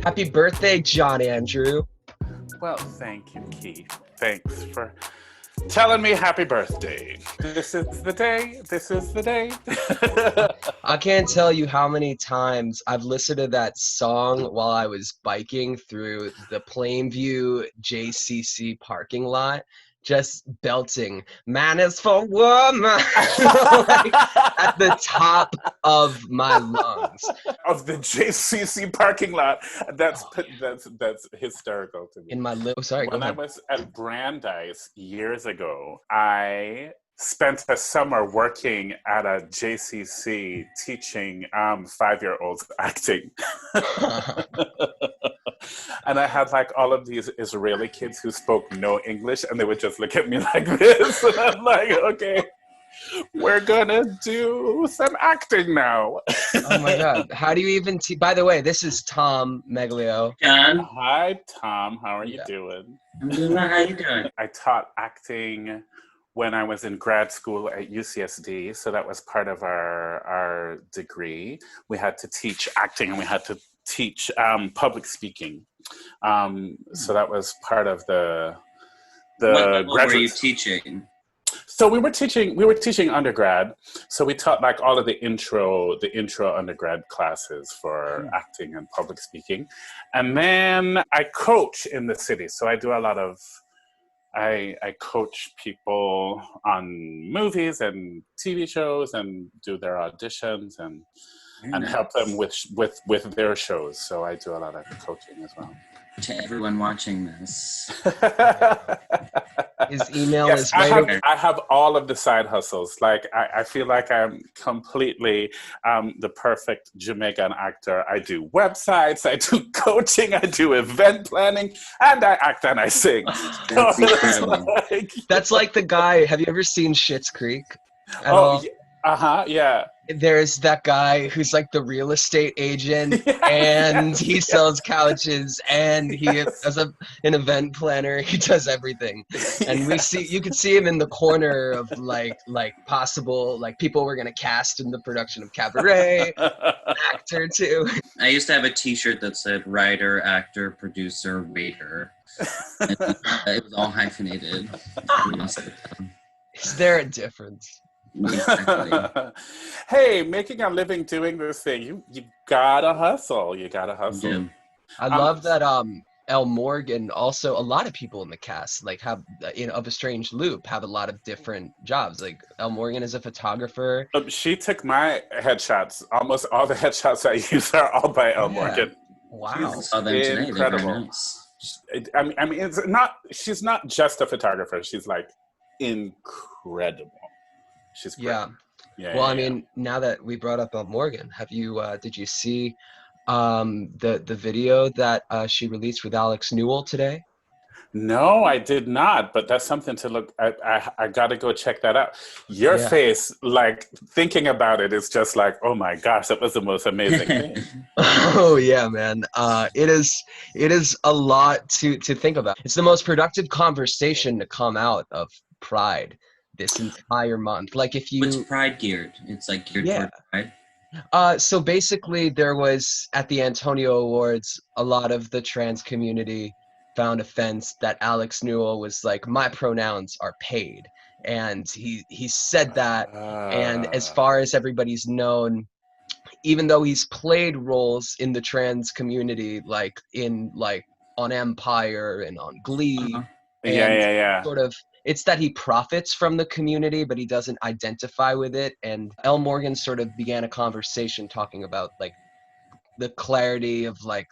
Happy birthday, John-Andrew. Well, thank you, Keith. Thanks for telling me happy birthday. This is the day. This is the day. I can't tell you how many times I've listened to that song while I was biking through the Plainview JCC parking lot, just belting, "Man is for woman," like at the top of my lungs. Of the JCC parking lot. That's hysterical to me. In my lip. Oh, sorry, go When I ahead. was at Brandeis years ago, I spent a summer working at a JCC teaching 5-year-olds acting. And I had like all of these Israeli kids who spoke no English, and they would just look at me like this. And I'm like, okay, we're gonna do some acting now. Oh my God. How do you even by the way, this is Tom Meglio. John, Hi, Tom. How are you doing? I'm doing well. How you doing? I taught acting when I was in grad school at UCSD, so that was part of our degree. We had to teach acting and we had to teach public speaking. So that was part of the What level graduate. were you teaching? So we were teaching undergrad. So we taught like all of the intro undergrad classes for acting and public speaking. And then I coach in the city. So I do a lot of I coach people on movies and TV shows and do their auditions and help them with their shows. So I do a lot of coaching as well. To everyone watching this, His email Yes, is right over. I have all of the side hustles. Like I feel like I'm completely the perfect Jamaican actor. I do websites, I do coaching, I do event planning, and I act and I sing. That's incredible. That's like the guy. Have you ever seen Schitt's Creek at all? Yeah. There's that guy who's like the real estate agent, and he sells couches, and he is an event planner. He does everything, and you could see him in the corner of like possible like people we're gonna cast in the production of Cabaret, actor too. I used to have a T-shirt that said writer, actor, producer, waiter. And, it was all hyphenated. Is there a difference? Exactly. Hey, making a living doing this thing, you gotta hustle. You gotta hustle. Yeah. I love that El Morgan, also a lot of people in the cast like have of a Strange Loop have a lot of different jobs. Like El Morgan is a photographer. She took my headshots. Almost all the headshots I use are all by El Morgan. Wow. I saw them today. They're very Incredible. nice. I mean, it's not. She's not just a photographer. She's like incredible. She's great. Yeah. Well, I mean, now that we brought up Morgan, have you did you see the video that she released with Alex Newell today? No, I did not. But that's something to look. I got to go check that out. Your face, like thinking about it, is just like, oh my gosh, that was the most amazing thing. Oh yeah, man. It is a lot to think about. It's the most productive conversation to come out of Pride this entire month. Like if you What's Pride geared? It's like geared toward Pride. So basically there was at the Antonyo Awards a lot of the trans community found offense that Alex Newell was like, my pronouns are paid, and he said that. And as far as everybody's known, even though he's played roles in the trans community like on Empire and on Glee, sort of it's that he profits from the community, but he doesn't identify with it. And El Morgan sort of began a conversation talking about like the clarity of like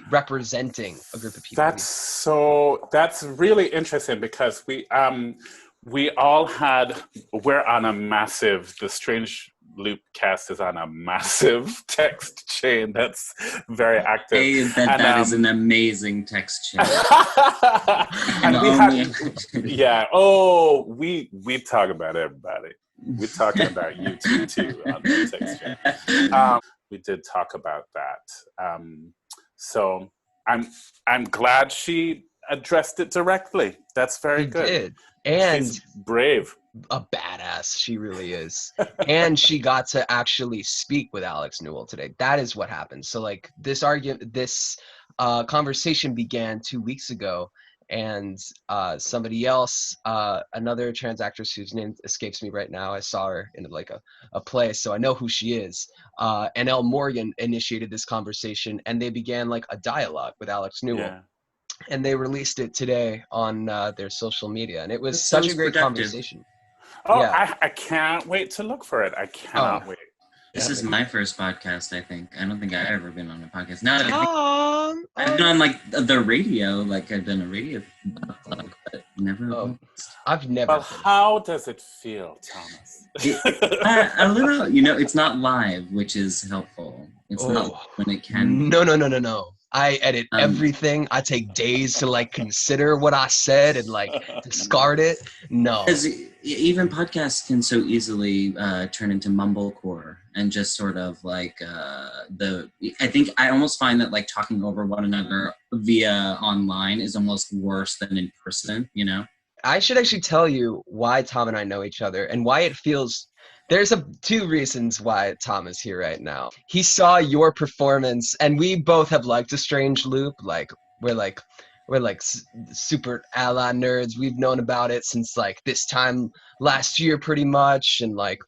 representing a group of people. That's really interesting because we're on a massive, the Strange Loop cast is on a massive text chain that's very active. That is an amazing text chain. We talk about everybody. We're talking about you too on the text chain. We did talk about that. So I'm glad she addressed it directly. That's very good. Did. And she's brave. A badass, she really is. And she got to actually speak with Alex Newell today. That is what happened. So like this argument, this conversation began 2 weeks ago, and somebody else, another trans actress whose name escapes me right now, I saw her in like a play, so I know who she is, and L. Morgan initiated this conversation, and they began like a dialogue with Alex Newell. Yeah. And they released it today on their social media, and it was That such a sounds great productive. conversation. Oh, Yeah. I can't wait to look for it. I cannot wait. This is my first podcast, I think. I don't think I've ever been on a podcast. Now that I've Tom, been on like the radio, like I've done a radio blog, but never. I've never. Well, how does it feel, Thomas? A little, you know, it's not live, which is helpful. It's not when it can. No. I edit everything. I take days to like consider what I said and like discard it. No. Because even podcasts can so easily turn into mumblecore and just sort of like I think I almost find that like talking over one another via online is almost worse than in person, you know? I should actually tell you why Tom and I know each other and why it feels. There's two reasons why Tom is here right now. He saw your performance, and we both have liked A Strange Loop. Like we're super ally nerds. We've known about it since like this time last year, pretty much. And like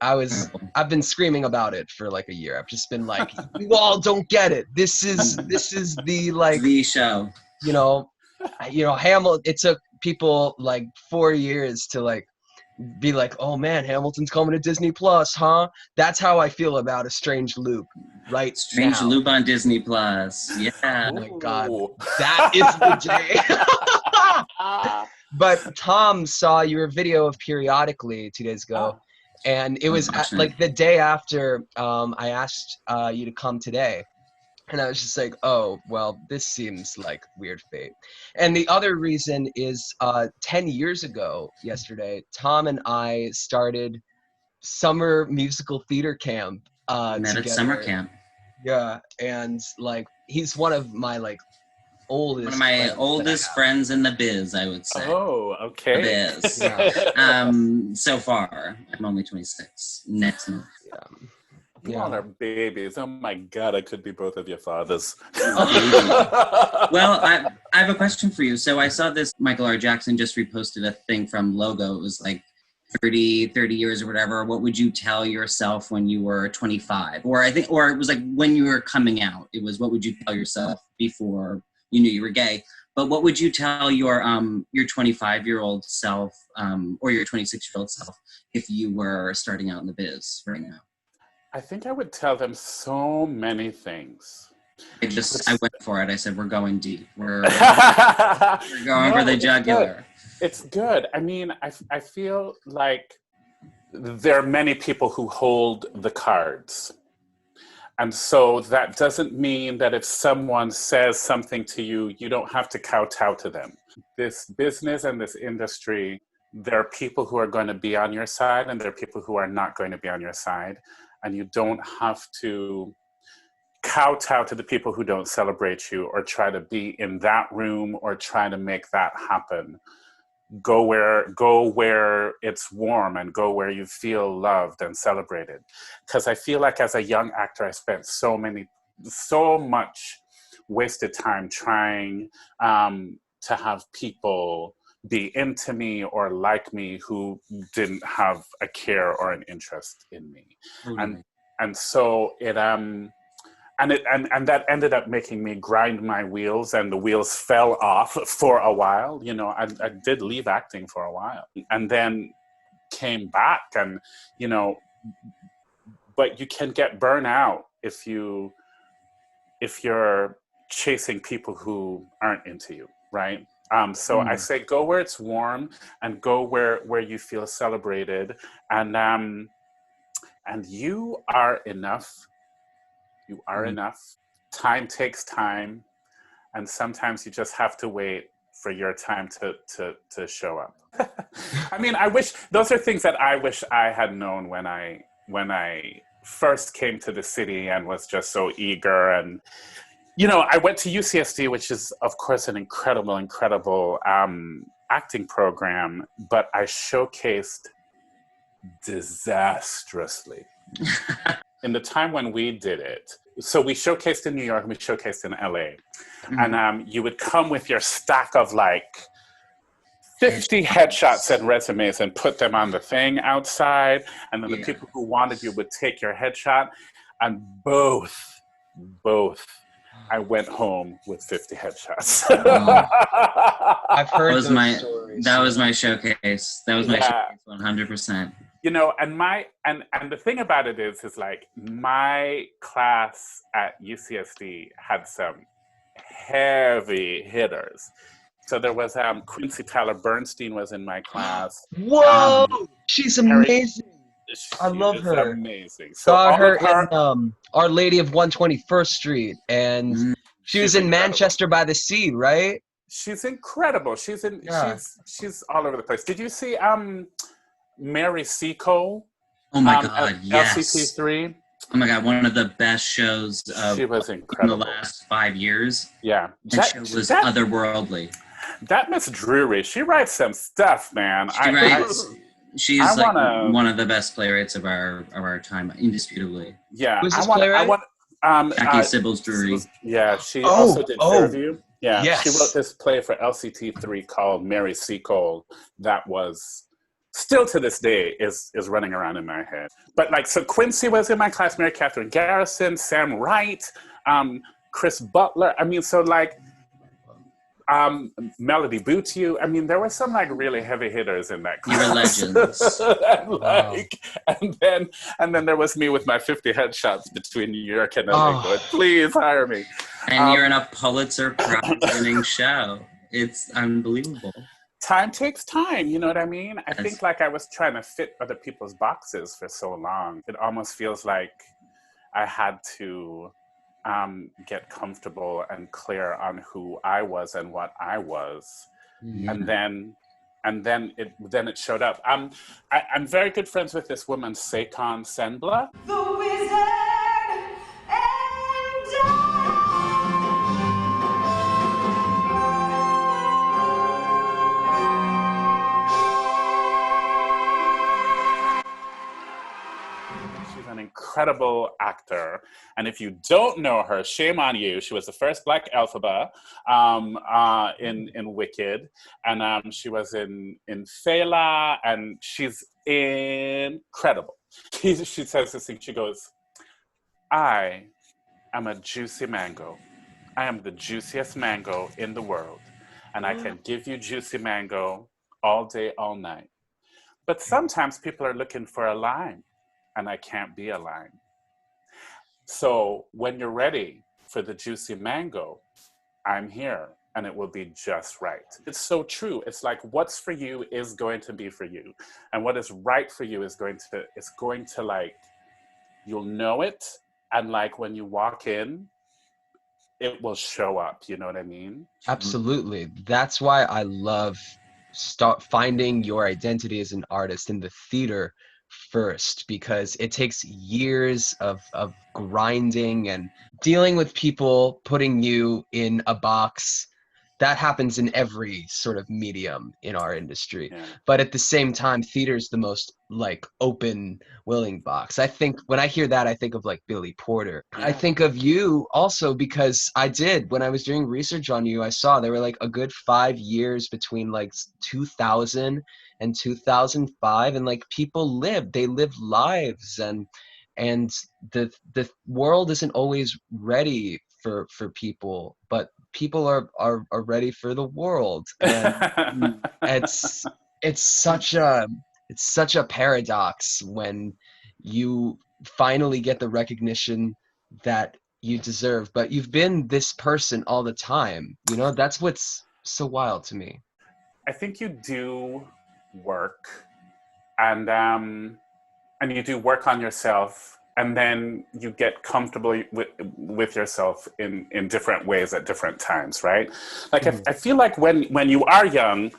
I've been screaming about it for like a year. I've just been like, you all don't get it. This is the like the show. You know, Hamilton. It took people like 4 years to like be like, oh man, Hamilton's coming to Disney Plus, huh? That's how I feel about A Strange Loop right Strange now. Loop on Disney Plus. Yeah. Oh my God, that is the day. But Tom saw your video of Periodically 2 days ago, and it was like the day after I asked you to come today. And I was just like, oh, well, this seems like weird fate. And the other reason is 10 years ago yesterday, Tom and I started summer musical theater camp Met together. at summer camp. Yeah, and like he's one of my like oldest. One of my oldest friends in the biz, I would say. Oh, okay. The biz. Yeah. So far, I'm only 26. Next month. Yeah. You all are babies. Oh my God, I could be both of your fathers. Well, I have a question for you. So I saw this, Michael R. Jackson just reposted a thing from Logo. It was like 30 years or whatever. What would you tell yourself when you were 25? Or it was like when you were coming out. It was, what would you tell yourself before you knew you were gay? But what would you tell your 25-year-old self or your 26-year-old self if you were starting out in the biz right now? I think I would tell them so many things. I went for it. I said, we're going deep. We're going for the jugular. It's good. I mean, I feel like there are many people who hold the cards. And so that doesn't mean that if someone says something to you, you don't have to kowtow to them. This business and this industry, there are people who are going to be on your side and there are people who are not going to be on your side. And you don't have to kowtow to the people who don't celebrate you or try to be in that room or try to make that happen. Go where it's warm and go where you feel loved and celebrated. Because I feel like as a young actor, I spent so much wasted time trying to have people be into me or like me who didn't have a care or an interest in me. Mm-hmm. And so it and that ended up making me grind my wheels, and the wheels fell off for a while. You know, I did leave acting for a while and then came back, and you know, but you can get burnt out if you're chasing people who aren't into you, right? So I say go where it's warm and go where you feel celebrated, and you are enough. You are enough. Time takes time, and sometimes you just have to wait for your time to show up. I mean, those are things that I wish I had known when I first came to the city and was just so eager. And you know, I went to UCSD, which is, of course, an incredible acting program, but I showcased disastrously in the time when we did it, so we showcased in New York and we showcased in LA. And you would come with your stack of like 50 headshots and resumes and put them on the thing outside. And then the people who wanted you would take your headshot. And both, I went home with 50 headshots. I've heard that stories. That was my showcase. That was my showcase, 100%. You know, and the thing about it is like my class at UCSD had some heavy hitters. So there was Quincy Tyler Bernstein was in my class. Whoa, she's amazing. I love her. Amazing. So saw her in Our Lady of 121st Street, and she was in incredible. Manchester by the Sea, right? She's incredible. She's all over the place. Did you see Mary Seacole? Oh my God, yes. LCT3. Oh my God, one of the best shows of she was incredible. In the last 5 years. Yeah. That show was otherworldly. That Miss Drury, she writes some stuff, man. She's one of the best playwrights of our time, indisputably. Yeah. Who's this playwright? Jackie Sybil's Drury. Yeah, she also did Fairview. Yeah, yes. She wrote this play for LCT3 called Mary Seacole that was still to this day is running around in my head. But like, so Quincy was in my class, Mary Catherine Garrison, Sam Wright, Chris Butler. I mean, so like Melody Boutiou. I mean, there were some like really heavy hitters in that class. You were legends. and then there was me with my 50 headshots between New York and LA. Going, please hire me. And you're in a Pulitzer Prize-winning show. It's unbelievable. Time takes time, you know what I mean? I think like I was trying to fit other people's boxes for so long. It almost feels like I had to get comfortable and clear on who I was and what I was. And then it showed up. I'm very good friends with this woman, Sekon Senbla. The Wizard and I. Incredible actor, and if you don't know her, shame on you. She was the first Black Elphaba in Wicked, and she was in Fela, and she's incredible. She says this thing. She goes, "I am a juicy mango. I am the juiciest mango in the world, and I can give you juicy mango all day, all night. But sometimes people are looking for a lime, and I can't be a lime. So when you're ready for the juicy mango, I'm here, and it will be just right." It's so true. It's like what's for you is going to be for you, and what is right for you is going to like, you'll know it, and like when you walk in, it will show up. You know what I mean? Absolutely. That's why I love finding your identity as an artist in the theater first, because it takes years of grinding and dealing with people putting you in a box. That happens in every sort of medium in our industry. Yeah. But at the same time, theater's the most like open, willing box. I think when I hear that, I think of like Billy Porter. Yeah. I think of you also because when I was doing research on you, I saw there were like a good 5 years between like 2000 and 2005, and like people live lives, and the world isn't always ready for people, but people are ready for the world, and it's such a paradox when you finally get the recognition that you deserve, but you've been this person all the time. You know, that's what's so wild to me. I think you do work, and you do work on yourself, and then you get comfortable with yourself in different ways at different times, right? Like I feel like when you are young,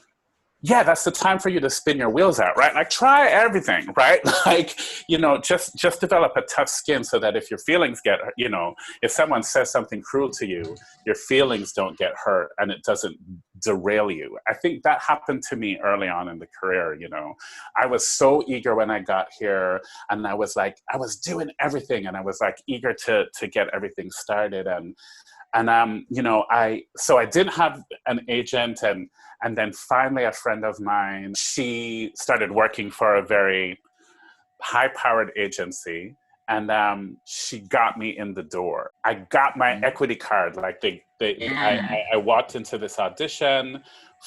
yeah, that's the time for you to spin your wheels out, right? Like try everything, right? Like, you know, just develop a tough skin so that if your feelings get, you know, if someone says something cruel to you, your feelings don't get hurt and it doesn't derail you. I think that happened to me early on in the career, you know. I was so eager when I got here, and I was doing everything, and I was like eager to get everything started. And you know, so I didn't have an agent, and then finally a friend of mine, she started working for a very high-powered agency, and she got me in the door. I got my equity card. Like I walked into this audition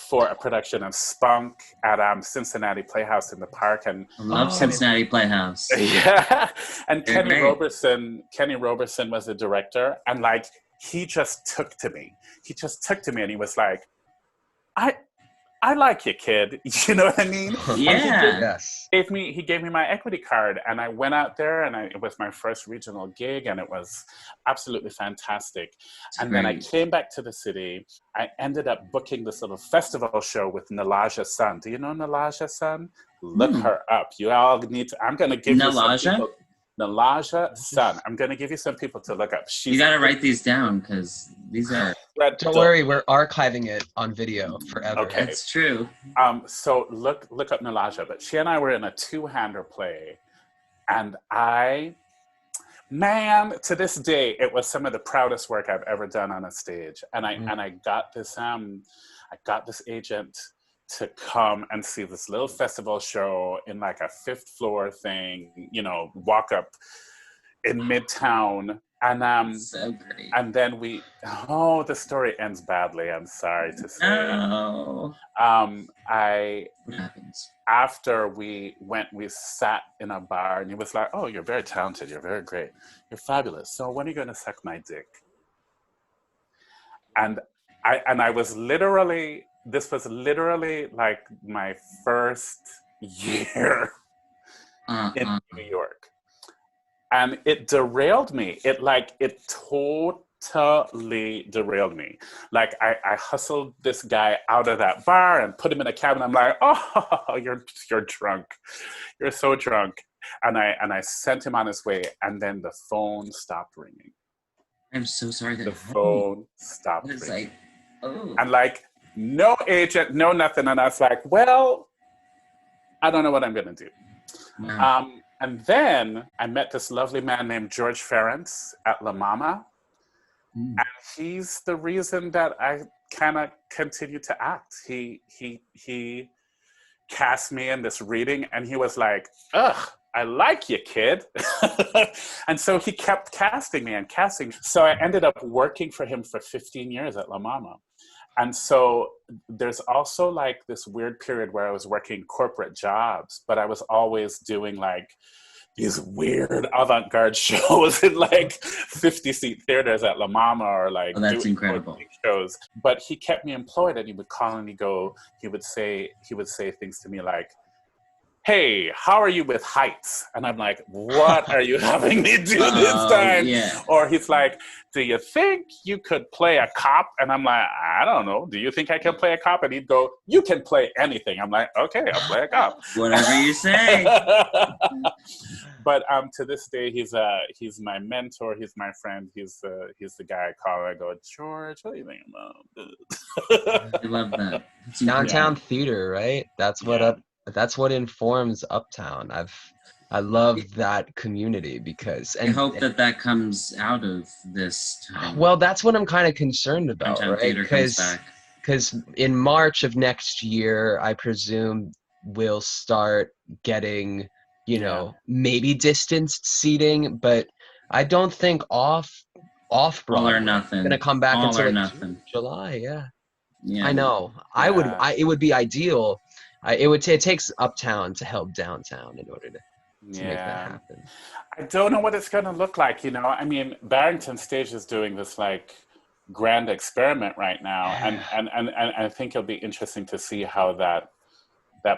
for a production of Spunk at Cincinnati Playhouse in the Park, and I love Cincinnati Playhouse. Yeah, and They're Kenny great. Roberson was the director, and like he just took to me. He just took to me, and he was like, I like you, kid. You know what I mean? Yeah. Yes. He gave me my equity card, and I went out there, and it was my first regional gig, and it was absolutely fantastic. And then I came back to the city. I ended up booking this little festival show with Nalaja Sun. Do you know Nalaja Sun? Look her up. You all need to. I'm going to give you some people. Nalaja Sun. I'm going to give you some people to look up. You got to write these down because these are... Don't worry, we're archiving it on video forever. Okay. That's true. So look up Nalaja. But she and I were in a two-hander play. And to this day, it was some of the proudest work I've ever done on a stage. And I got this agent to come and see this little festival show in like a fifth floor thing, you know, walk up in Midtown. And so great. and then the story ends badly, I'm sorry to say. No. What happens? After we sat in a bar, and he was like, "Oh, you're very talented, you're very great, you're fabulous. So when are you gonna suck my dick?" And I was literally, this was literally like my first year in New York. And it derailed me. It totally derailed me. Like I hustled this guy out of that bar and put him in a cab, and I'm like, "Oh, you're drunk. You're so drunk." And I sent him on his way, and then the phone stopped ringing. I'm so sorry that the phone stopped ringing. Like, oh. And like, no agent, no nothing. And I was like, well, I don't know what I'm gonna do. Wow. And then I met this lovely man named George Ference at La Mama. And he's the reason that I kind of continue to act. He cast me in this reading, and he was like, "Ugh, I like you, kid." And so he kept casting me. So I ended up working for him for 15 years at La Mama. And so there's also like this weird period where I was working corporate jobs, but I was always doing like these weird avant-garde shows in like 50-seat theaters at La Mama, or like that's incredible shows. But he kept me employed, and he would call and he would say things to me like, "Hey, how are you with heights?" And I'm like, "What are you having me do this time?" Yeah. Or he's like, "Do you think you could play a cop?" And I'm like, "I don't know. Do you think I can play a cop?" And he'd go, "You can play anything." I'm like, "Okay, I'll play a cop." Whatever you say. But to this day, he's my mentor. He's my friend. He's the guy I call. I go, "George, what do you think about this?" I love that. Downtown theater, right? That's what informs Uptown. I love that community because I hope that comes out of this time. Well, that's what I'm kind of concerned about, Downtown right? theater comes back. Because in March of next year, I presume we'll start getting, maybe distanced seating, but I don't think off Broadway. All or nothing. Gonna come back All until or like nothing. July. Yeah. Yeah. I know. Yeah. It would be ideal. It takes Uptown to help downtown in order to make that happen. I don't know what it's going to look like. I mean, Barrington Stage is doing this like grand experiment right now, and I think it'll be interesting to see how that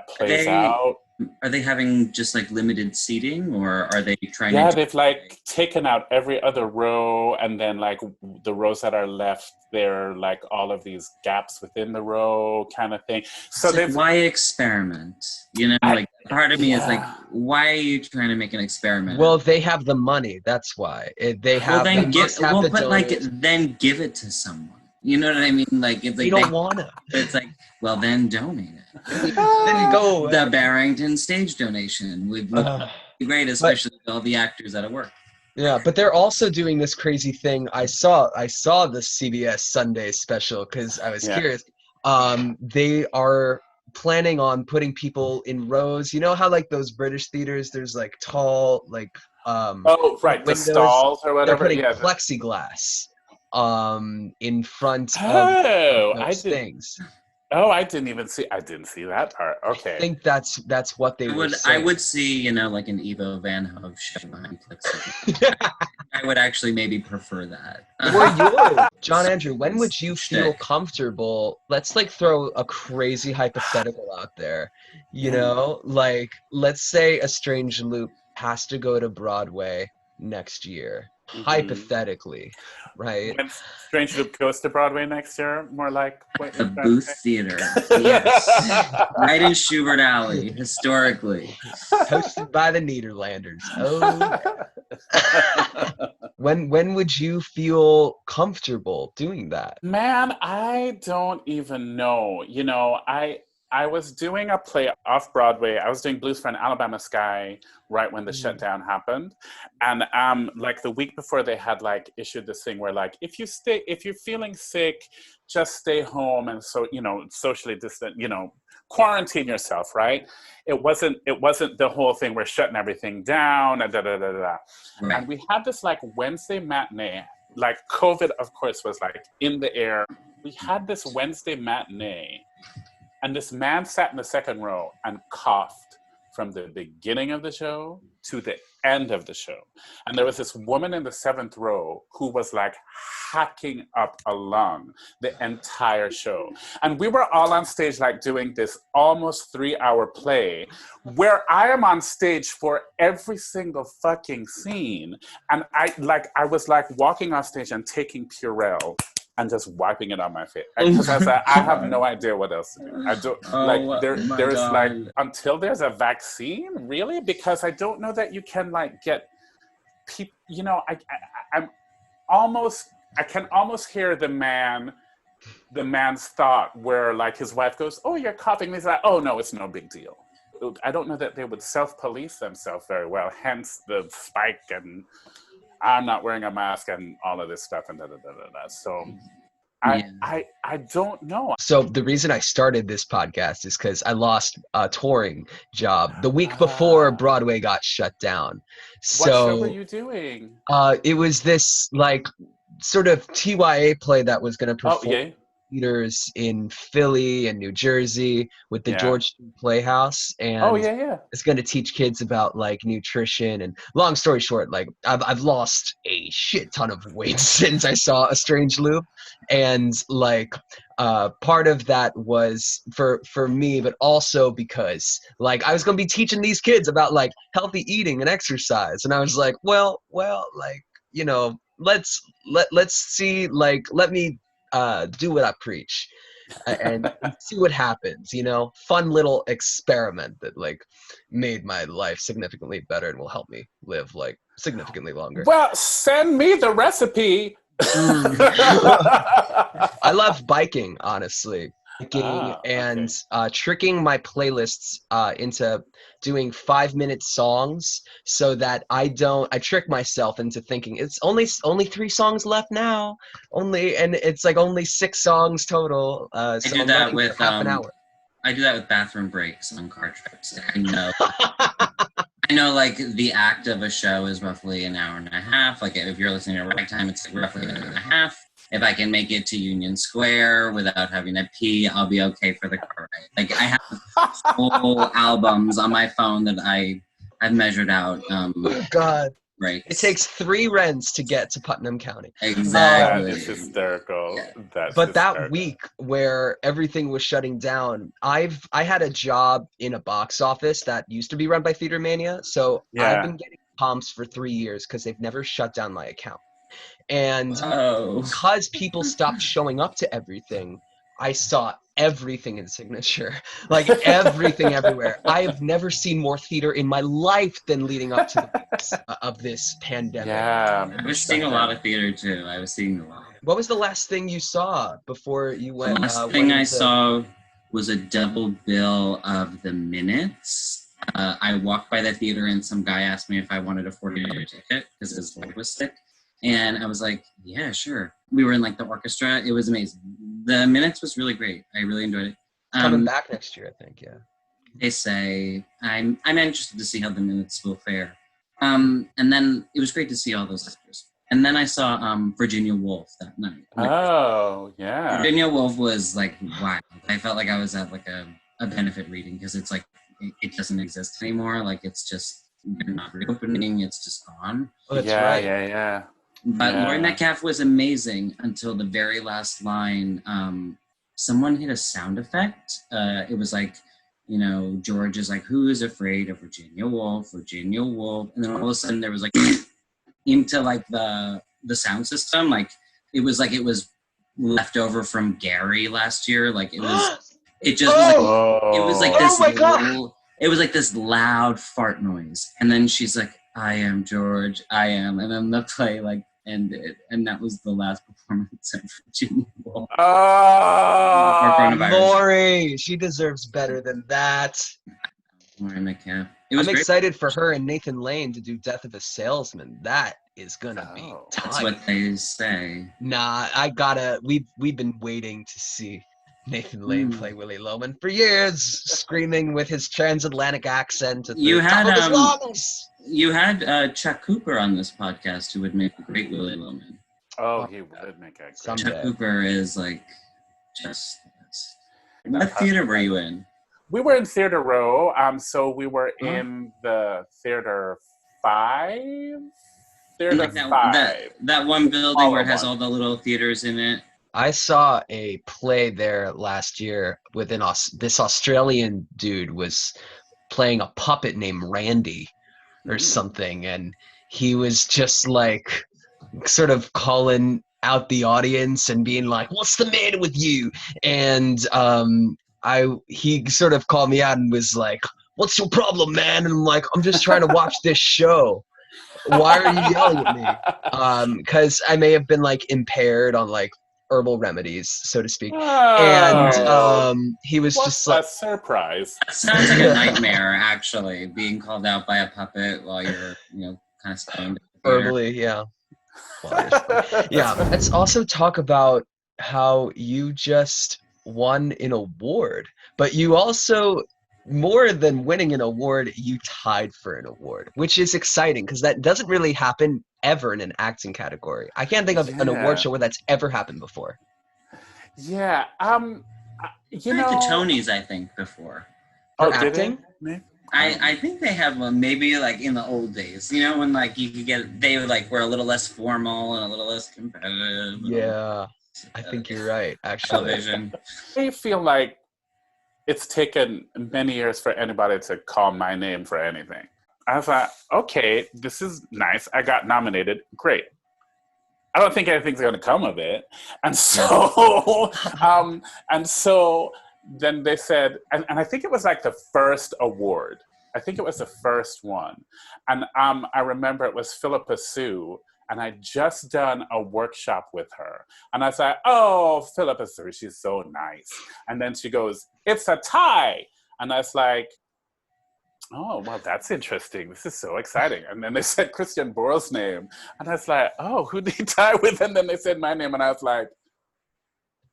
plays out. Are they having just like limited seating, or are they trying? Yeah, they've like taken out every other row, and then like the rows that are left, they're like all of these gaps within the row kind of thing. So why experiment? Part of me is like, why are you trying to make an experiment? Well, they have the money. That's why then give it to someone. You know what I mean? Like, it's like You don't want to. it's like, well, then donate it. Then go. The Barrington stage donation would be great, especially with all the actors out of work. Yeah, but they're also doing this crazy thing. I saw the CBS Sunday special because I was curious. They are planning on putting people in rows. You know how like those British theaters, there's like tall like oh right, windows? the stalls or whatever. They're putting Yeah. plexiglass in front of those things. Oh, I didn't see that part. Okay. I think that's what they were saying. I would see, you know, like an Evo Van Hove show behind plexiglass. I would actually maybe prefer that. Or you, John-Andrew, when would you feel comfortable? Let's like throw a crazy hypothetical out there. You know, like let's say A Strange Loop has to go to Broadway next year. Hypothetically, right? When Strange Loop goes to Broadway next year, more like the Booth Theater, yes, right in Schubert Alley, historically, hosted by the Nederlanders. Oh, when would you feel comfortable doing that? Man, I don't even know. You know, I was doing a play off Broadway. I was doing Blues for an Alabama Sky right when the shutdown happened. And like the week before they had like issued this thing where like, if you're feeling sick, just stay home and so, you know, socially distant, you know, quarantine yourself, right? It wasn't the whole thing, we're shutting everything down and Right. And we had this like Wednesday matinee, like COVID of course was like in the air. We had this Wednesday matinee. And this man sat in the second row and coughed from the beginning of the show to the end of the show. And there was this woman in the seventh row who was like hacking up a lung the entire show. And we were all on stage like doing this almost 3-hour play where I am on stage for every single fucking scene. And I was like walking on stage and taking Purell and just wiping it on my face. Because I was like, I have no idea what else to do. I don't there's like until there's a vaccine, really? Because I don't know that you can like get people. You know, I can almost hear the man's thought where like his wife goes, "Oh, you're coughing." And he's like, "Oh no, it's no big deal." I don't know that they would self-police themselves very well. Hence the spike and I'm not wearing a mask and all of this stuff and So I don't know. So the reason I started this podcast is because I lost a touring job the week before Broadway got shut down. So what show were you doing? It was this like sort of TYA play that was going to perform theaters in Philly and New Jersey with the George Street Playhouse, and it's going to teach kids about like nutrition. And long story short, like I've lost a shit ton of weight since I saw A Strange Loop, and like part of that was for me, but also because like I was going to be teaching these kids about like healthy eating and exercise, and I was like, well, like, you know, let's see, like, let me do what I preach and see what happens, you know. Fun little experiment that like made my life significantly better and will help me live like significantly longer. Well, send me the recipe. I love biking, honestly. And tricking my playlists into doing 5-minute songs so that I trick myself into thinking it's only 3 songs left now, and it's like only 6 songs total. So I do that with half an hour. I do that with bathroom breaks on car trips. I know like the act of a show is roughly an hour and a half. Like if you're listening to ragtime, it's like roughly an hour and a half. If I can make it to Union Square without having to pee, I'll be okay for the car ride. Like I have whole albums on my phone that I've measured out. God. Right. It takes 3 rents to get to Putnam County. Exactly. That is hysterical. Yeah. That week where everything was shutting down, I had a job in a box office that used to be run by Theater Mania. So I've been getting comps for 3 years because they've never shut down my account. And because people stopped showing up to everything, I saw everything in Signature, like everything everywhere. I have never seen more theater in my life than leading up to the weeks of this pandemic. Yeah. I was seeing a lot of theater too. I was seeing a lot. What was the last thing you saw before you went? The last thing I saw was a double bill of The Minutes. I walked by the theater and some guy asked me if I wanted a $40 ticket because his leg was sick. And I was like, yeah, sure. We were in like the orchestra. It was amazing. The Minutes was really great. I really enjoyed it. Coming back next year, I think, yeah. They say, I'm interested to see how The Minutes will fare. And then it was great to see all those actors. And then I saw Virginia Woolf that night. Oh, yeah. Virginia Woolf was like, wow. I felt like I was at like a benefit reading because it's like, it doesn't exist anymore. Like it's just, they're not reopening. It's just gone. Oh, that's yeah, right. yeah. But Yeah. Laurie Metcalf was amazing until the very last line. Someone hit a sound effect. It was like, you know, George is like, who is afraid of Virginia Woolf? Virginia Woolf. And then all of a sudden there was like, into like the sound system. Like it was left over from Gary last year. Like it was, it just was like, it was like this it was like this loud fart noise. And then she's like, I am George, I am. And then the play like ended. And that was the last performance of Virginia Woolf. Laurie, she deserves better than that. Laurie Metcalf. I'm excited for her and Nathan Lane to do Death of a Salesman. That is gonna be tight. That's what they say. Nah, we've been waiting to see Nathan Lane play Willie Loman for years, screaming with his transatlantic accent at the top of his lungs. You had Chuck Cooper on this podcast, who would make a great Willie Loman. Oh, he would make a great. Chuck Cooper is like just. What theater were you in? We were in Theater Row. So we were in the Theater 5. Theater 5. That one building where it has all the little theaters in it. I saw a play there last year with this Australian dude was playing a puppet named Randy or something, and he was just like sort of calling out the audience and being like, what's the matter with you? And he sort of called me out and was like, what's your problem, man? And I'm like, I'm just trying to watch this show. Why are you yelling at me? Because I may have been like impaired on like herbal remedies, so to speak. And he was just like, a surprise. That sounds like a nightmare, actually, being called out by a puppet while you're, kind of stoned. Herbally, yeah. Yeah, let's also talk about how you just won an award, but you also, more than winning an award, you tied for an award, which is exciting because that doesn't really happen ever in an acting category. I can't think of an award show where that's ever happened before. Yeah, you know, the Tonys, I think, before. For acting? I think they have maybe like in the old days, when like you could get, they like were a little less formal and a little less competitive. Yeah, I think you're right, actually. Television. I feel like it's taken many years for anybody to call my name for anything. I was like, okay, this is nice. I got nominated. Great. I don't think anything's going to come of it. And so, then they said, and I think it was like the first award. I think it was the first one. And I remember it was Philippa Sue, and I'd just done a workshop with her. And I was like, oh, Philippa Sue, she's so nice. And then she goes, it's a tie. And I was like, oh, well, that's interesting. This is so exciting. And then they said Christian Borle's name. And I was like, oh, who did he tie with? And then they said my name. And I was like,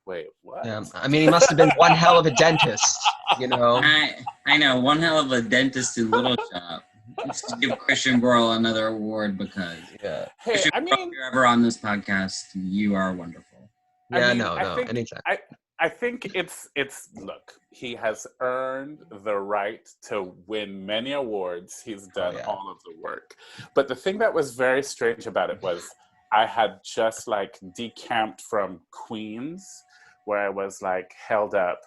wait, what? Yeah, I mean, he must have been one hell of a dentist, I know, one hell of a dentist in Little Shop. Let's give Christian Borle another award because hey, Christian Borle, if you're ever on this podcast, you are wonderful. Yeah, anytime. I think it's look, he has earned the right to win many awards. He's done all of the work. But the thing that was very strange about it was I had just like decamped from Queens, where I was like held up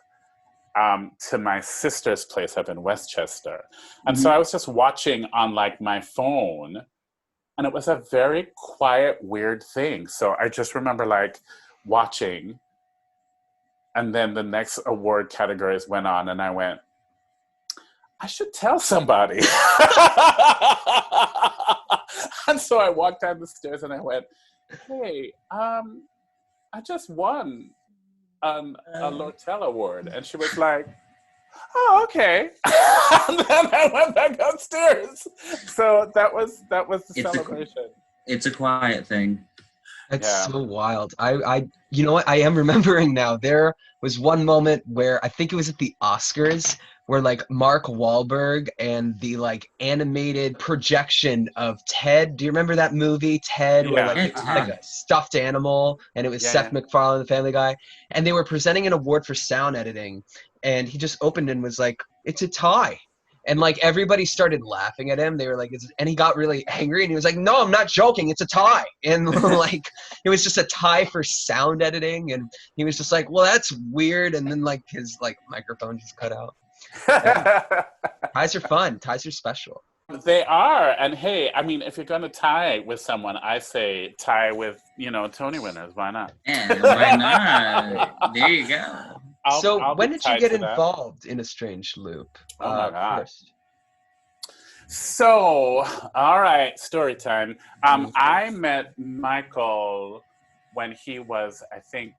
to my sister's place up in Westchester. And so I was just watching on like my phone, and it was a very quiet, weird thing. So I just remember like watching, And then the next award categories went on, and I went, I should tell somebody. And so I walked down the stairs and I went, hey, I just won a Lortel Award. And she was like, oh, okay. And then I went back upstairs. So that was the celebration. It's a quiet thing. That's so wild. I you know what? I am remembering now. There was one moment where I think it was at the Oscars where like Mark Wahlberg and the like animated projection of Ted. Do you remember that movie, Ted, where like it was like a stuffed animal and it was Seth MacFarlane, the Family Guy, and they were presenting an award for sound editing, and he just opened and was like, "It's a tie." And like everybody started laughing at him. They were like, and he got really angry and he was like, no, I'm not joking. It's a tie. And like, it was just a tie for sound editing. And he was just like, well, that's weird. And then like his like microphone just cut out. Ties are fun. Ties are special. They are. And hey, I mean, if you're going to tie with someone, I say tie with, Tony winners. Why not? Yeah, why not? There you go. I'll when did you get involved in A Strange Loop? Oh my God. First? So, all right, story time. I met Michael when he was, I think,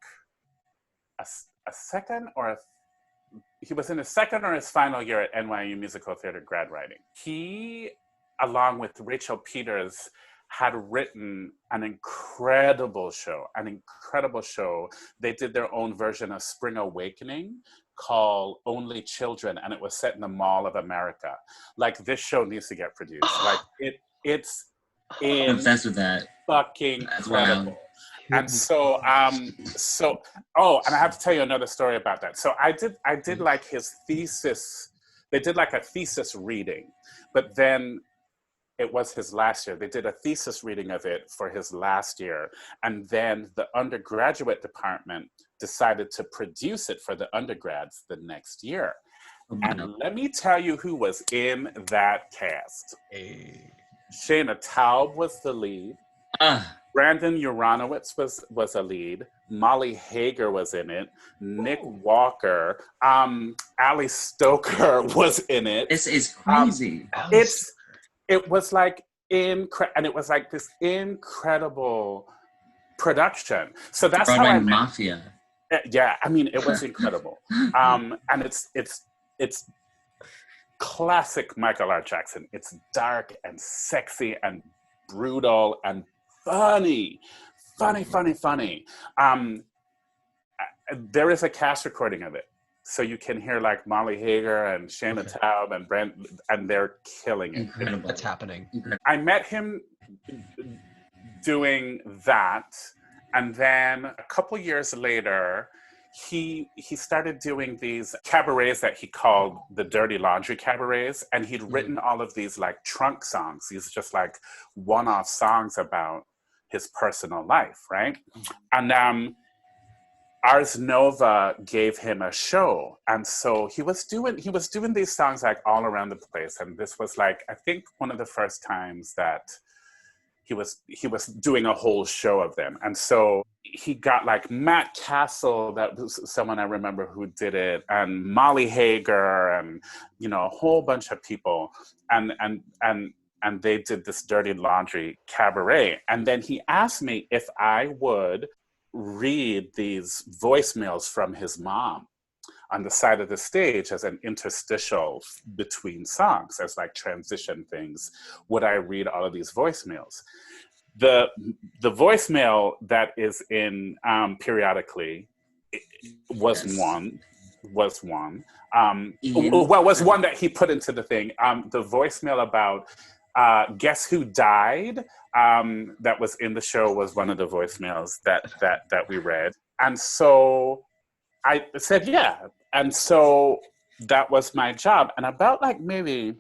he was in his second or his final year at NYU Musical Theater grad writing. He, along with Rachel Peters, had written an incredible show. They did their own version of Spring Awakening called Only Children, and it was set in the Mall of America. Like, this show needs to get produced. Like, it's I'm obsessed with that. Fucking incredible. And so, and I have to tell you another story about that. So I did like his thesis. They did like a thesis reading, but then it was his last year. They did a thesis reading of it for his last year. And then the undergraduate department decided to produce it for the undergrads the next year. And let me tell you who was in that cast. Shayna Taub was the lead. Brandon Uranowitz was a lead. Molly Hager was in it. Nick Walker. Ali Stoker was in it. This is crazy. It was like and it was like this incredible production. So that's how I met Mafia. Yeah, I mean, it was incredible. And it's classic Michael R. Jackson. It's dark and sexy and brutal and funny. There is a cast recording of it. So you can hear like Molly Hager and Shayna Taub and Brent, and they're killing it. Incredible. That's happening. I met him doing that, and then a couple years later, he started doing these cabarets that he called the Dirty Laundry cabarets, and he'd written all of these like trunk songs. These just like one-off songs about his personal life, right? And Ars Nova gave him a show, and so he was doing these songs like all around the place. And this was like, I think, one of the first times that he was doing a whole show of them. And so he got like Matt Castle, that was someone I remember who did it, and Molly Hager, and a whole bunch of people, and they did this Dirty Laundry cabaret. And then he asked me if I would read these voicemails from his mom on the side of the stage as an interstitial between songs, as like transition things. Would I read all of these voicemails? The voicemail that is in periodically was one. Was one that he put into the thing. The voicemail about Guess Who Died, that was in the show, was one of the voicemails that we read. And so I said, yeah. And so that was my job. And about like maybe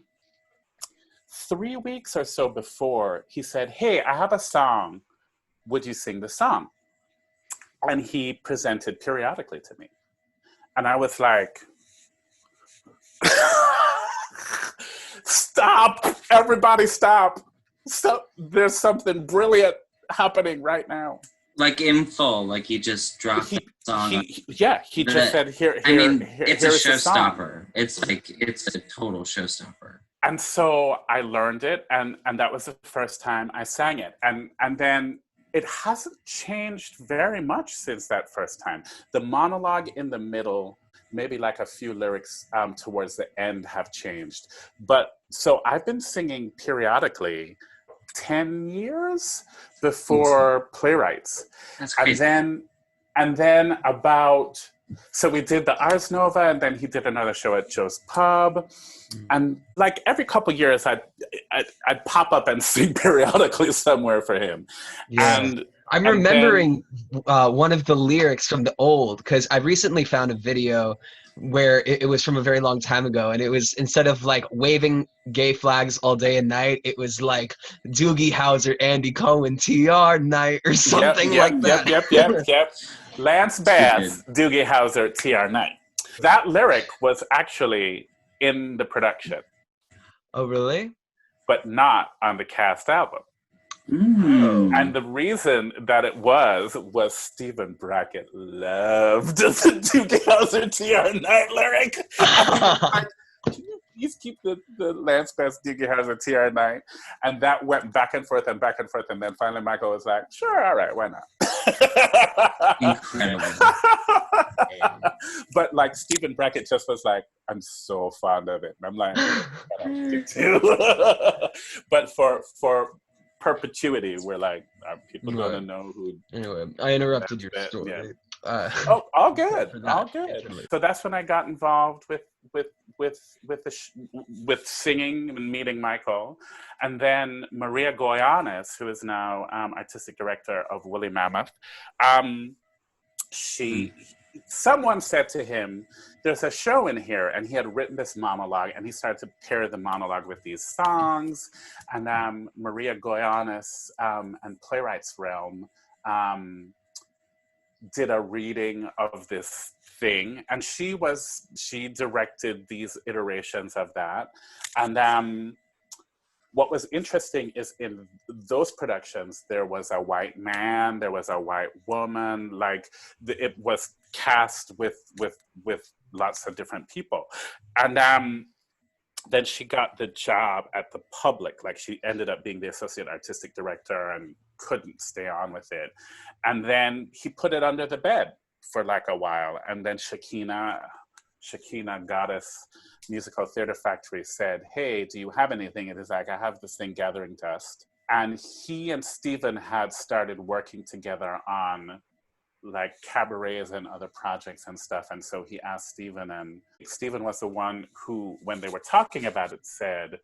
3 weeks or so before, he said, hey, I have a song. Would you sing the song? And he presented periodically to me. And I was like, stop, everybody stop. There's something brilliant happening right now. Like in full, like he just dropped the song. He just said, "Here." I mean, here, it's a here's the song. showstopper. It's a total showstopper. And so I learned it, and that was the first time I sang it, and then it hasn't changed very much since that first time. The monologue in the middle, maybe like a few lyrics towards the end, have changed. But so I've been singing periodically 10 years before Playwrights. That's crazy. And then about, so we did the Ars Nova, and then he did another show at Joe's Pub. And like every couple of years, I'd pop up and sing periodically somewhere for him. Yeah. And I'm remembering one of the lyrics from the old, because I recently found a video where it was from a very long time ago, and it was, instead of like waving gay flags all day and night, it was like Doogie Howser, Andy Cohen, TR night, or something like that. Yep. Lance Bass, Doogie Howser, TR night. That lyric was actually in the production. Oh, really? But not on the cast album. And the reason that it was Stephen Brackett loved the Doogie Howser TR night lyric. Like, can you please keep the Lance Bass Doogie Howser TR night? And that went back and forth, and then finally Michael was like, sure, all right, why not? Incredible. But like Stephen Brackett just was like, I'm so fond of it. And I'm like, I too. But for perpetuity, we're like, are people gonna know who? Anyway, I interrupted your story. Yeah. All good. So that's when I got involved with singing and meeting Michael, and then Maria Goyanes, who is now artistic director of Woolly Mammoth. Someone said to him, there's a show in here, and he had written this monologue, and he started to pair the monologue with these songs, and Maria Goyanes and Playwrights Realm did a reading of this thing, and she directed these iterations of that. And what was interesting is in those productions, there was a white man, there was a white woman, like it was cast with lots of different people. And then she got the job at the Public. Like she ended up being the associate artistic director and couldn't stay on with it. And then he put it under the bed for like a while. And then Shakina Goddess Musical Theater Factory said, hey, do you have anything? And he's like, I have this thing, Gathering Dust. And he and Stephen had started working together on like cabarets and other projects and stuff. And so he asked Stephen, and Stephen was the one who, when they were talking about it, said,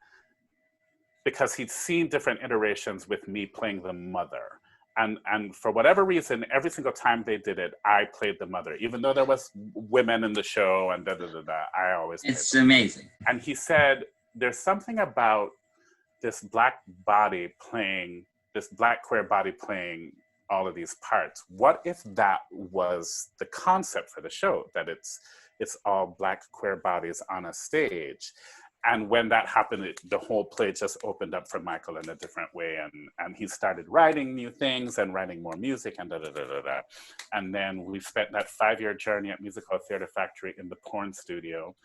because he'd seen different iterations with me playing the mother. And for whatever reason, every single time they did it, I played the mother, even though there was women in the show and I always played It's amazing. And he said, there's something about this black queer body playing all of these parts. What if that was the concept for the show, that it's all black queer bodies on a stage? And when that happened, the whole play just opened up for Michael in a different way. And he started writing new things and writing more music and And then we spent that 5-year journey at Musical Theater Factory in the porn studio.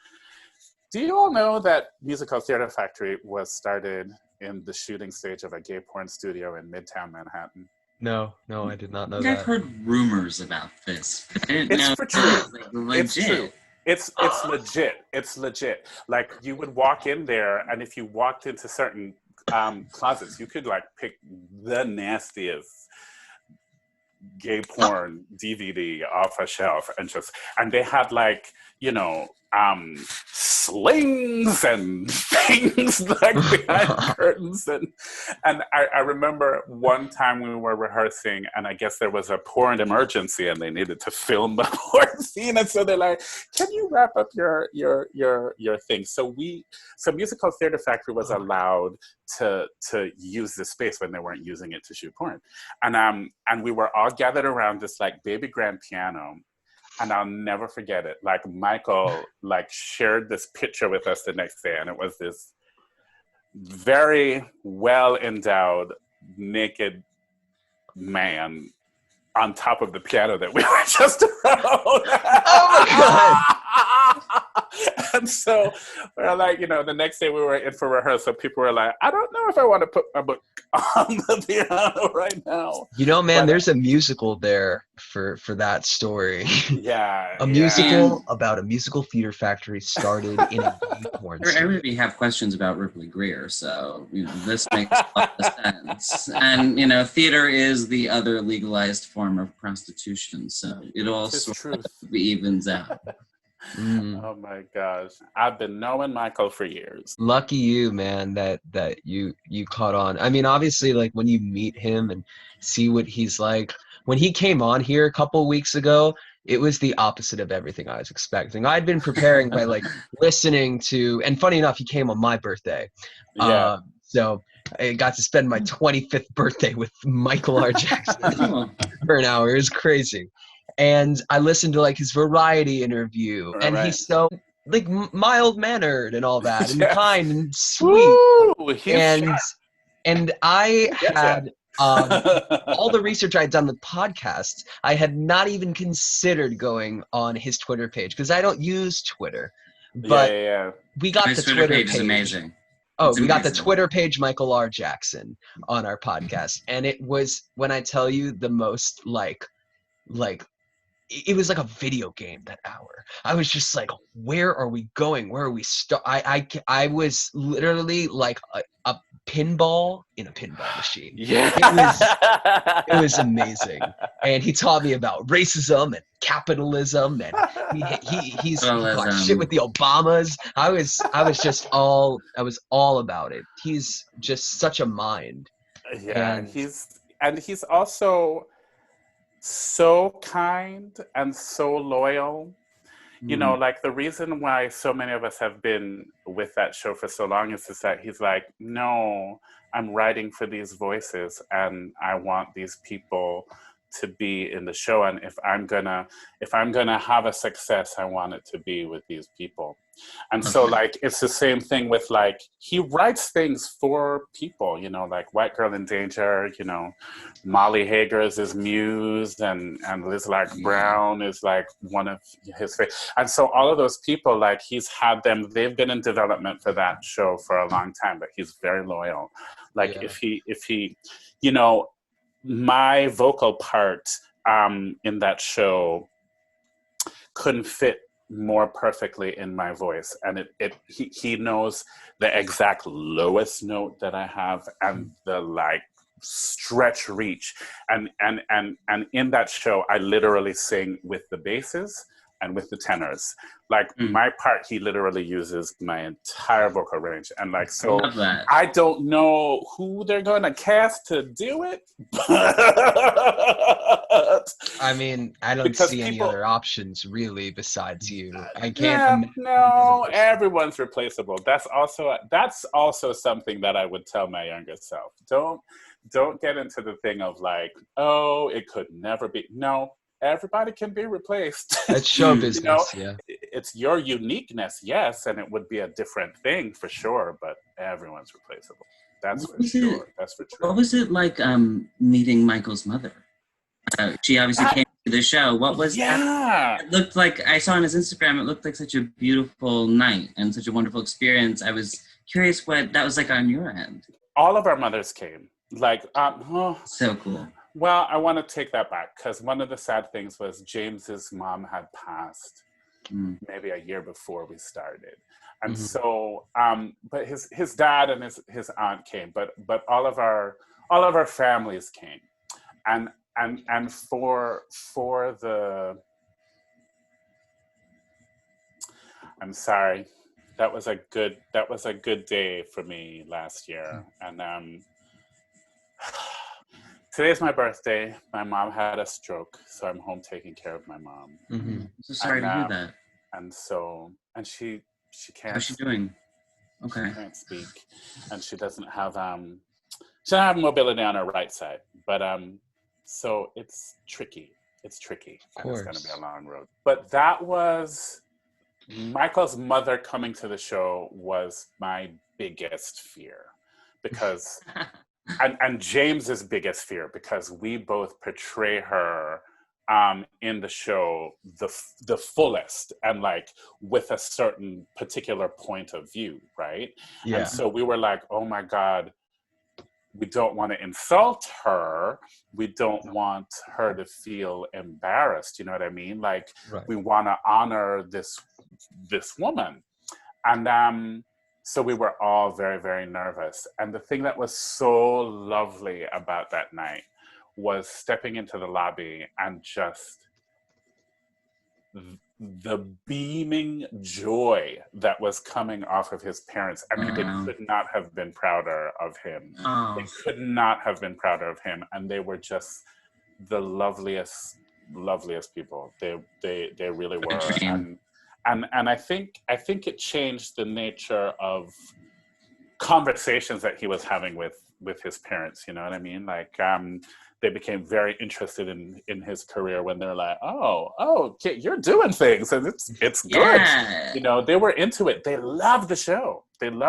Do you all know that Musical Theater Factory was started in the shooting stage of a gay porn studio in Midtown Manhattan? No, I did not know I've that. heard rumors about this, but I didn't know for true. it was like legit. It's true. It's legit. It's legit. Like you would walk in there, and if you walked into certain closets, you could like pick the nastiest gay porn DVD off a shelf and they had like, slings and things like behind curtains. And I remember one time we were rehearsing, and I guess there was a porn emergency and they needed to film the porn scene. And so they're like, can you wrap up your thing? So Musical Theater Factory was allowed to use the space when they weren't using it to shoot porn. And we were all gathered around this like baby grand piano. And I'll never forget it. Like Michael shared this picture with us the next day, and it was this very well endowed naked man on top of the piano that we were just around. Oh my God. And so we're like, the next day we were in for rehearsal. People were like, I don't know if I want to put my book on the piano right now. Man, But, there's a musical there for that story. Yeah. A musical about a musical theater factory started in a gay porn I scene. already have questions about Ripley Greer, so this makes a lot of sense. And theater is the other legalized form of prostitution, so it all sort of evens out. Oh my gosh, I've been knowing Michael for years. Lucky you, man, that you caught on. I mean, obviously, like when you meet him and see what he's like. When he came on here a couple weeks ago, it was the opposite of everything I was expecting. I'd been preparing by like listening to, and funny enough, he came on my birthday. Yeah. So I got to spend my 25th birthday with Michael R. Jackson for an hour. It was crazy. And I listened to like his variety interview, and he's so like mild mannered and all that, and kind and sweet. Woo, and I had all the research I'd done with podcasts. I had not even considered going on his Twitter page because I don't use Twitter. But we got his the Twitter page. Is amazing. Oh, It's we got the amazing. Twitter page Michael R. Jackson on our podcast, and it was, when I tell you, the most like it was like a video game that hour. I was just like, where are we going? Where are we I was literally like a pinball in a pinball machine. Yeah. It was amazing. And he taught me about racism and capitalism, and he's got shit with the Obamas. I was all about it. He's just such a mind. Yeah, he's also so kind and so loyal. Like the reason why so many of us have been with that show for so long is that he's like, no, I'm writing for these voices and I want these people to be in the show, and if I'm gonna have a success, I want it to be with these people. And so like it's the same thing with like he writes things for people, like White Girl in Danger, Molly Hager is his muse, and Liz Lark Brown is like one of his favorite. And so all of those people, like he's had them, they've been in development for that show for a long time, but he's very loyal. Like if he my vocal part in that show couldn't fit more perfectly in my voice, and he knows the exact lowest note that I have and the like stretch reach, and in that show I literally sing with the basses and with the tenors. Like my part, he literally uses my entire vocal range, and like so I don't know who they're gonna cast to do it, but I mean, I don't see any other options really besides you. I can't. No, everyone's replaceable. That's also something that I would tell my younger self. Don't get into the thing of like, oh, it could never be. No, everybody can be replaced. It's show business, yeah. It's your uniqueness, yes, and it would be a different thing for sure, but everyone's replaceable. That's for sure. That's for sure. What was it like meeting Michael's mother? She obviously came to the show. What was that? It looked like, I saw on his Instagram, it looked like such a beautiful night and such a wonderful experience. I was curious what that was like on your end. All of our mothers came. Like, so cool. Well, I want to take that back because one of the sad things was James's mom had passed maybe a year before we started. And so, but his dad and his aunt came, but all of our families came. And for the, I'm sorry, that was a good day for me last year. And today's my birthday. My mom had a stroke, so I'm home taking care of my mom. So sorry to hear that. And so, and she can't. How's she doing? Okay. She can't speak, and she doesn't have mobility on her right side. But so it's tricky. It's tricky. And it's going to be a long road. But that was Michael's mother coming to the show was my biggest fear, because and James's biggest fear, because we both portray her in the show the fullest, and like with a certain particular point of view, right? Yeah. And so we were like, oh my God, we don't want to insult her. We don't want her to feel embarrassed. You know what I mean? Like, Right. we want to honor this woman. And so we were all very, very nervous. And the thing that was so lovely about that night was stepping into the lobby and just the beaming joy that was coming off of his parents. I mean, they could not have been prouder of him. Oh. They could not have been prouder of him. And they were just the loveliest people. They really were. And I think it changed the nature of conversations that he was having with his parents. You know what I mean? Like, they became very interested in his career when they're like, oh, kid, you're doing things, and it's good. Yeah. You know, they were into it. They loved the show. And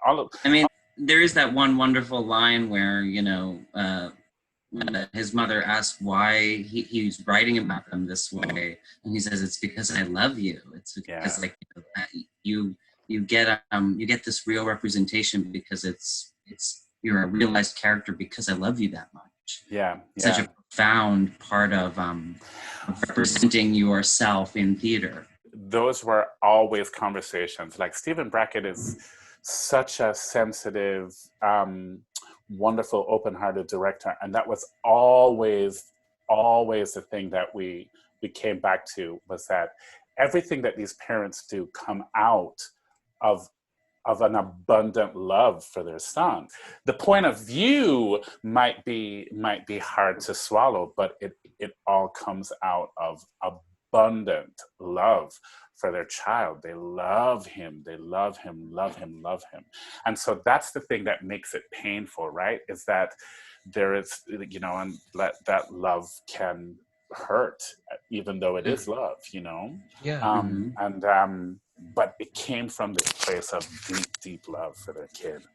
all of. I mean, there is that one wonderful line where, his mother asked why he's writing about them this way, and he says, "It's because I love you. It's because you get this real representation because you're a realized character because I love you that much." Yeah. Such a profound part of representing yourself in theater. Those were always conversations. Like, Stephen Brackett is such a sensitive, wonderful, open-hearted director, and that was always the thing that we came back to, was that everything that these parents do come out of an abundant love for their son. The point of view might be hard to swallow, but it all comes out of abundant love for their child. They love him. They love him. And so that's the thing that makes it painful, right? Is that there is, and that love can hurt, even though it is love, Yeah. But it came from this place of deep love for their kid.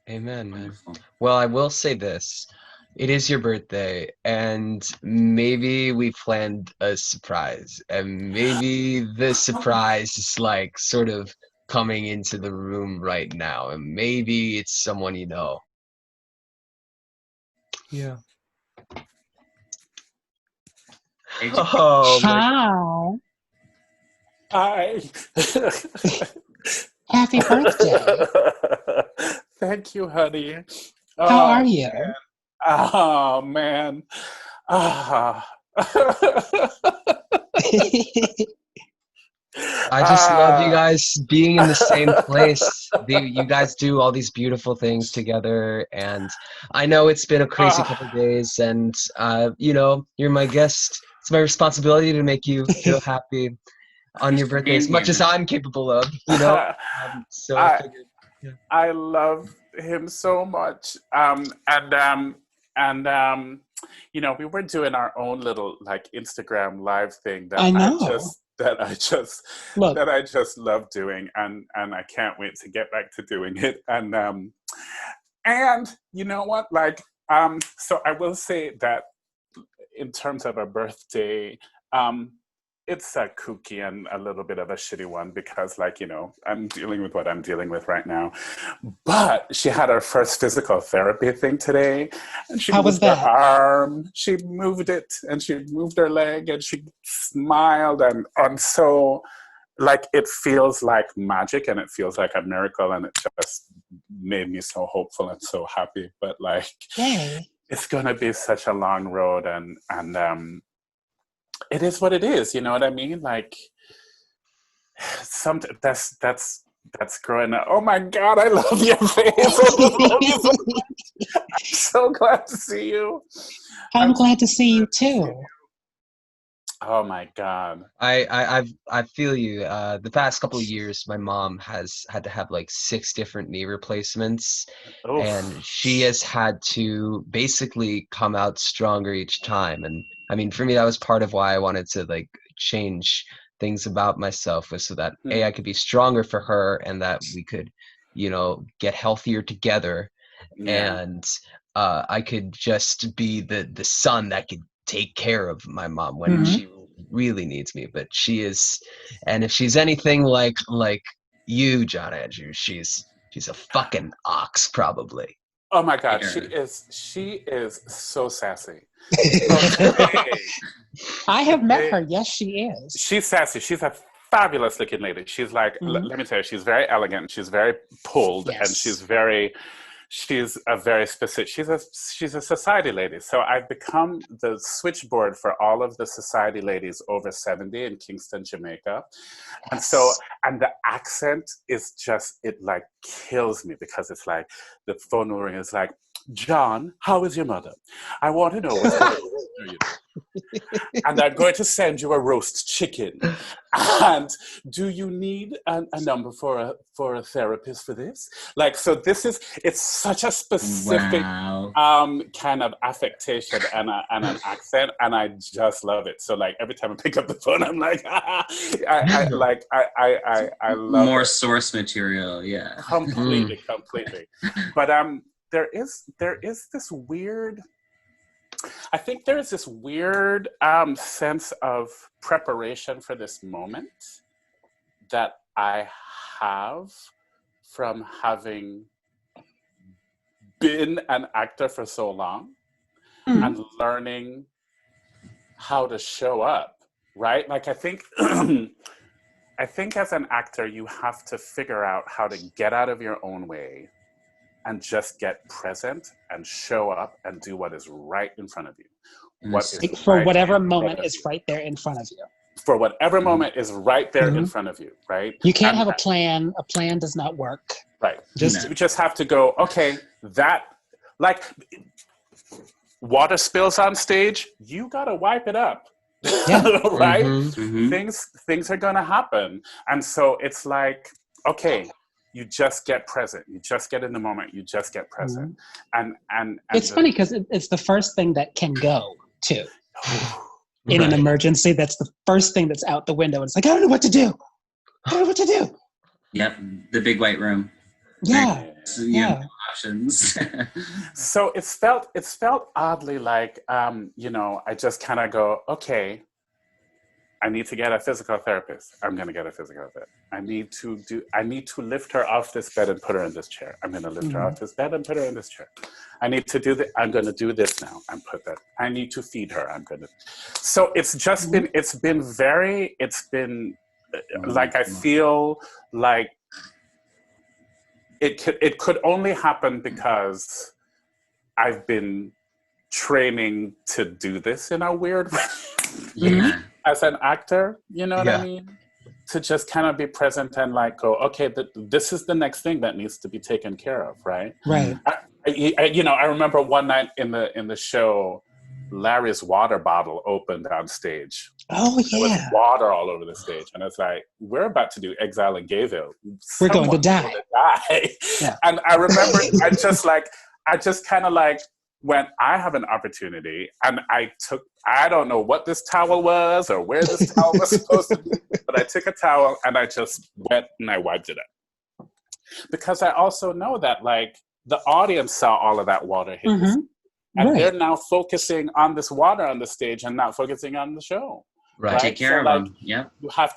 Amen, man. Wonderful. Well, I will say this. It is your birthday, and maybe we planned a surprise, and maybe the surprise is like sort of coming into the room right now, and maybe it's someone you know. Yeah. Oh, my. Hi. Hi. Happy birthday. Thank you, honey. How are you? Man. Oh, man. Ah. I just love you guys being in the same place. You guys do all these beautiful things together, and I know it's been a crazy couple of days, and you're my guest. It's my responsibility to make you feel happy on your birthday as much as I'm capable of, so I figured, yeah. I love him so much. We were doing our own little like Instagram live thing that I know. that I just love doing, and I can't wait to get back to doing it. And you know what? Like, so I will say that in terms of a birthday, it's a kooky and a little bit of a shitty one because, I'm dealing with what I'm dealing with right now. But she had her first physical therapy thing today, and she moved her arm, she moved it, and she moved her leg, and she smiled, and so, it feels like magic, and it feels like a miracle, and it just made me so hopeful and so happy. But Yay. It's gonna be such a long road, and it is what it is, you know what I mean? Like, that's growing up. Oh my God, I love your face. I love you so much. I'm so glad to see you. I'm glad to see you too. Oh my God. I feel you. The past couple of years, my mom has had to have 6 different knee replacements. Oof. And she has had to basically come out stronger each time. And I mean, for me, that was part of why I wanted to change things about myself, was so that I could be stronger for her, and that we could, get healthier together. and I could just be the son that could take care of my mom when she really needs me. But she is, and if she's anything like you, John-Andrew, she's a fucking ox, probably. Oh my God, she is so sassy. Okay. I have met her. Yes, she is. She's sassy. She's a fabulous looking lady. She's like, let me tell you, she's very elegant. She's very pulled, and she's a very specific. She's a society lady. So I've become the switchboard for all of the society ladies over 70 in Kingston, Jamaica. And so, and the accent is just, it like kills me, because it's like, the phone will ring, is like, John, how is your mother? I want to know what's going on for you. And I'm going to send you a roast chicken. And do you need a number for a therapist for this? Like, so it's such a specific kind of affectation and an accent, and I just love it. So like every time I pick up the phone, I'm like, I love more it. Source material, yeah. Completely. But there is this weird, I think there is this weird sense of preparation for this moment that I have from having been an actor for so long and learning how to show up, right? Like I think as an actor, you have to figure out how to get out of your own way and just get present and show up and do what is right in front of you. For whatever moment is right there in front of you. For whatever moment is right there in front of you, right? You can't have a plan. A plan does not work. Right. You just have to go, okay, that, like, water spills on stage, you gotta wipe it up. Yeah. Right? Things are gonna happen. And so it's like, okay, you just get present. You just get in the moment. You just get present. And it's funny because it's the first thing that can go too. In an emergency, that's the first thing that's out the window. It's like, I don't know what to do. Yep, the big white room. Yeah. No options. So it's felt oddly like, I just kind of go, okay, I need to get a physical therapist. I'm going to get a physical therapist. I need to lift her off this bed and put her in this chair. I'm going to lift her off this bed and put her in this chair. I need to do that. I'm going to do this now and put that. I need to feed her. I'm going to. So it's just been like, I feel like it could only happen because I've been training to do this in a weird way. Yeah. As an actor, you know what I mean? To just kind of be present and like go, okay, this is the next thing that needs to be taken care of, right? Right. I remember one night in the show, Larry's water bottle opened on stage. Oh yeah. There was water all over the stage, and it's like, we're about to do Exile in Gayville. We're going to die. Yeah. And I remember, I just kind of like, when I have an opportunity, and I don't know what this towel was or where this towel was supposed to be, but I took a towel and I just went and I wiped it up. Because I also know that like the audience saw all of that water hit the stage, and they're now focusing on this water on the stage and not focusing on the show. Right. Take care of them. Yeah. You have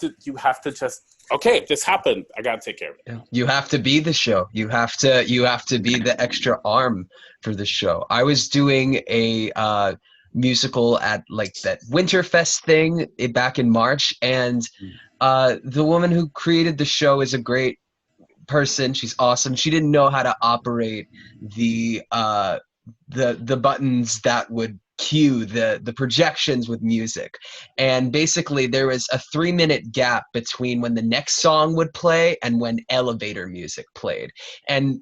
to just, okay, this happened. I got to take care of it. You have to be the show. You have to be the extra arm for the show. I was doing a musical at like that Winterfest thing back in March, and the woman who created the show is a great person. She's awesome. She didn't know how to operate the buttons that would cue the projections with music, and basically there was a 3-minute gap between when the next song would play and when elevator music played, and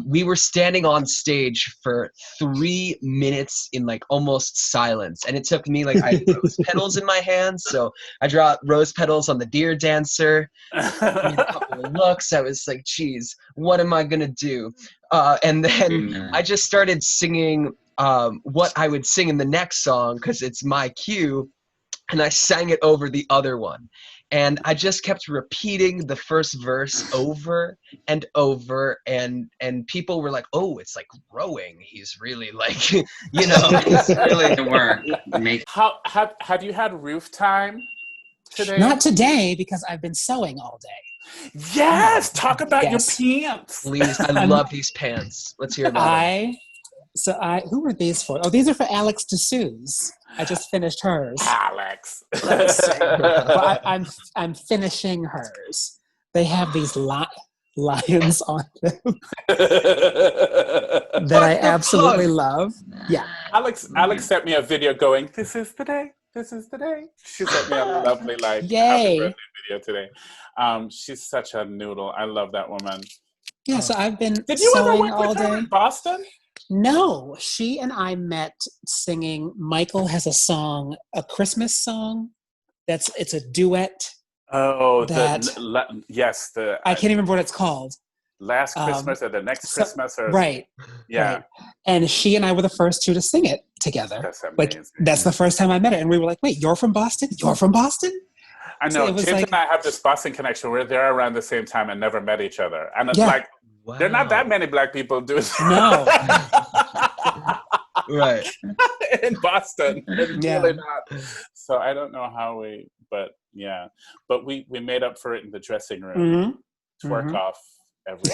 we were standing on stage for 3 minutes in like almost silence, and it took me like I had rose petals in my hands, so I dropped rose petals on the Deer Dancer. A couple of looks, I was like, geez, what am I gonna do? And then I just started singing what I would sing in the next song because it's my cue, and I sang it over the other one. and I just kept repeating the first verse over and over, and people were like, "Oh, it's like growing. He's really like, you know, it's really The work. How have you had roof time today? Not today because I've been sewing all day. Yes, talk about Yes. your pants. Please, I love these pants. Let's hear about it. Who were these for? Oh, these are for Alex DeSouza. I just finished hers. Alex. Well, I'm finishing hers. They have these lions on them that I absolutely love. Yeah. Alex sent me a video going, "This is the day. This is the day." She sent me a lovely happy Yay. birthday video today. She's such a noodle. I love that woman. Yeah, so I've been Did you ever sewing work all with her day. in Boston? No, she and I met singing. Michael has a song, a Christmas song. It's a duet. Oh, Yes, the I can't even remember what it's called. last Christmas or the next Christmas or right. Yeah. Right. And she and I were the first two to sing it together. That's amazing. Like that's the first time I met her, and we were like, "Wait, you're from Boston? You're from Boston?" I know. So it was James like- and I have this Boston connection. We're there around the same time and never met each other. And it's Yeah. like, Wow. there are not that many Black people doing No. Right. in Boston. It's Yeah. really not. So I don't know how but yeah. But we made up for it in the dressing room. Mhm. Twerk Mhm. off every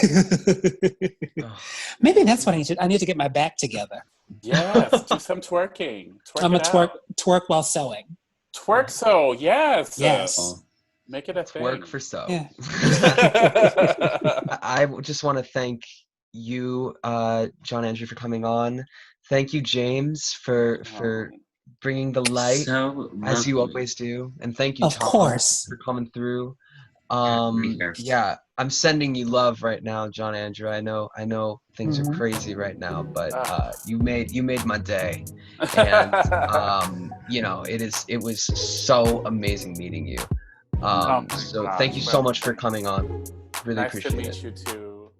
Maybe that's what I need to get my back together. Yes, do some twerking. I'm a it out. twerk while sewing. Twerk so, yes. Yes. Make it a thing. Work for so. Yeah. I just want to thank you, John-Andrew, for coming on. Thank you, James, for bringing the light So as you lovely. always do, and thank you, Of Tom, course. for coming through. Me first. Yeah, I'm sending you love right now, John-Andrew. I know things are Mhm. crazy right now, but you made my day, and you know it was so amazing meeting you. Oh my So gosh, thank you so well, much for coming on. Really nice to appreciate meet it. you too.